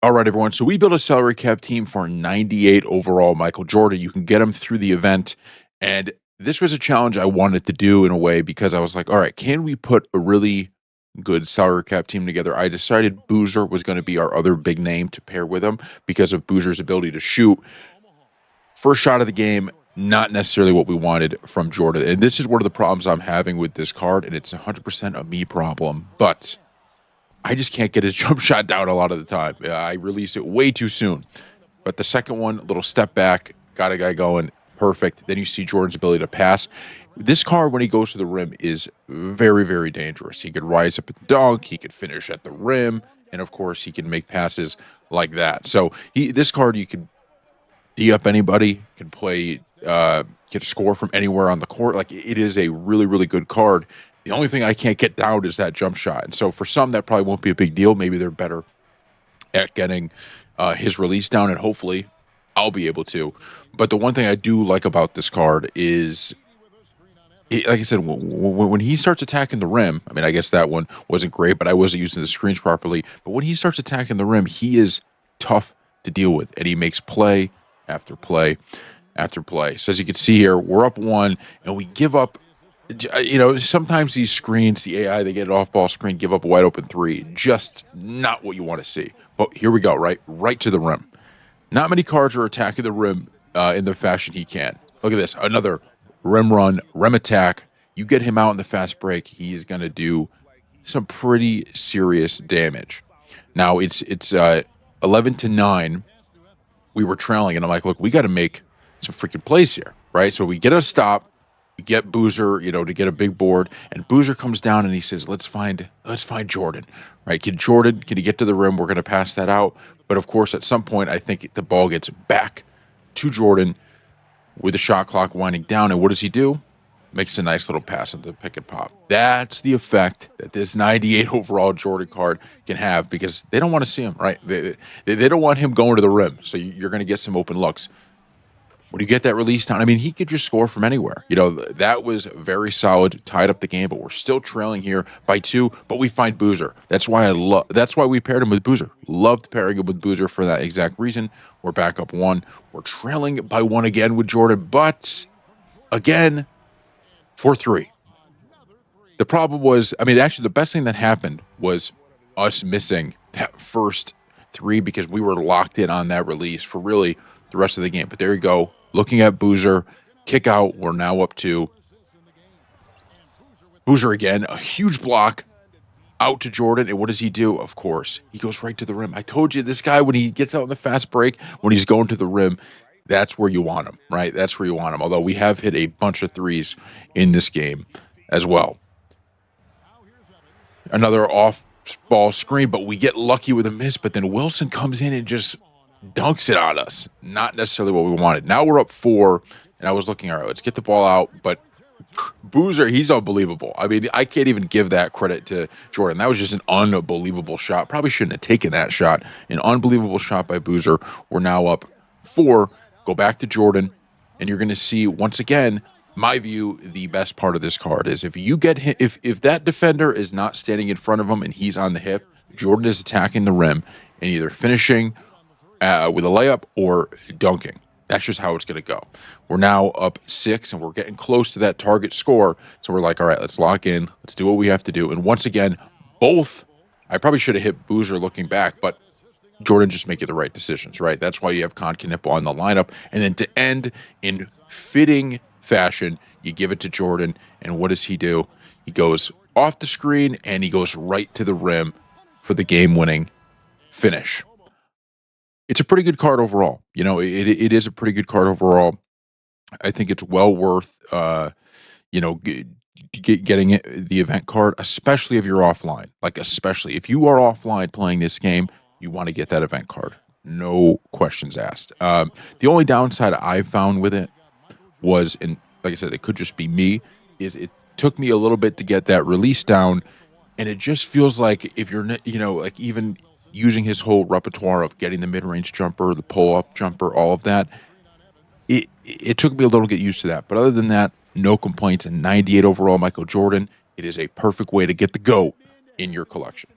All right, everyone. So we built a salary cap team for 98 overall Michael Jordan. You can get him through the event. And this was a challenge I wanted to do in a way because I was like, all right, can we put a really good salary cap team together? I decided Boozer was going to be our other big name to pair with him because of Boozer's ability to shoot. First shot of the game, not necessarily what we wanted from Jordan. And this is one of the problems I'm having with this card. And it's 100% a me problem. But I just can't get his jump shot down a lot of the time. I release it way too soon. But the second one, a little step back, got a guy going, perfect. Then you see Jordan's ability to pass. This card, when he goes to the rim, is very, very dangerous. He could rise up and dunk. He could finish at the rim, and of course, he can make passes like that. So this card, you could D up anybody, can play, can score from anywhere on the court. Like it is a really, really good card. The only thing I can't get down is that jump shot. And so for some, that probably won't be a big deal. Maybe they're better at getting his release down, and hopefully I'll be able to. But the one thing I do like about this card is, like I said, when he starts attacking the rim, I mean, I guess that one wasn't great, but I wasn't using the screens properly. But when he starts attacking the rim, he is tough to deal with, and he makes play after play after play. So as you can see here, we're up one, and we give up. Sometimes these screens, the AI, they get an off-ball screen, give up a wide open three. Just not what you want to see. But here we go, right to the rim. Not many cards are attacking the rim in the fashion he can. Look at this, another rim run, rim attack. You get him out in the fast break, he is going to do some pretty serious damage. Now it's 11-9. We were trailing, and I'm like, look, we got to make some freaking plays here, right? So we get a stop, we get Boozer, to get a big board, and Boozer comes down and he says, let's find Jordan, right? Can he get to the rim? We're going to pass that out. But of course, at some point, I think the ball gets back to Jordan with the shot clock winding down. And what does he do? Makes a nice little pass into the pick and pop. That's the effect that this 98 overall Jordan card can have, because they don't want to see him, right? They don't want him going to the rim. So you're going to get some open looks. When you get that release down, I mean, he could just score from anywhere. That was very solid, tied up the game, but we're still trailing here by 2. But we find Boozer. That's why we paired him with Boozer. Loved pairing him with Boozer for that exact reason. We're back up 1. We're trailing by 1 again with Jordan, but again, 4-3. The problem was, I mean, actually, the best thing that happened was us missing that first 3 because we were locked in on that release for really the rest of the game. But there you go. Looking at Boozer, kick out. We're now up 2. Boozer again, a huge block out to Jordan. And what does he do? Of course, he goes right to the rim. I told you, this guy, when he gets out in the fast break, when he's going to the rim, that's where you want him, right? That's where you want him. Although we have hit a bunch of threes in this game as well. Another off ball screen, but we get lucky with a miss. But then Wilson comes in and just dunks it on us. Not necessarily what we wanted. Now we're up 4, and I was looking, all right, let's get the ball out. But Boozer, he's unbelievable. I mean, I can't even give that credit to Jordan. That was just an unbelievable shot. Probably shouldn't have taken that shot. An unbelievable shot by Boozer. We're now up 4. Go back to Jordan, and you're going to see, once again, my view, the best part of this card is if you get him, if that defender is not standing in front of him and he's on the hip, Jordan is attacking the rim and either finishing with a layup or dunking. That's just how it's going to go. We're now up 6, and we're getting close to that target score. So we're like, all right, let's lock in. Let's do what we have to do. And once again, I probably should have hit Boozer looking back, but Jordan just making the right decisions, right? That's why you have Concanipo on the lineup. And then to end in fitting fashion, you give it to Jordan. And what does he do? He goes off the screen, and he goes right to the rim for the game-winning finish. It's a pretty good card overall. It is a pretty good card overall. I think it's well worth, getting the event card, especially if you're offline. Like, especially if you are offline playing this game, you want to get that event card. No questions asked. The only downside I found with it was, and like I said, it could just be me, is it took me a little bit to get that release down, and it just feels like if you're, like even using his whole repertoire of getting the mid-range jumper, the pull-up jumper, all of that, it took me a little to get used to that. But other than that, no complaints. And 98 overall Michael Jordan, it is a perfect way to get the GOAT in your collection.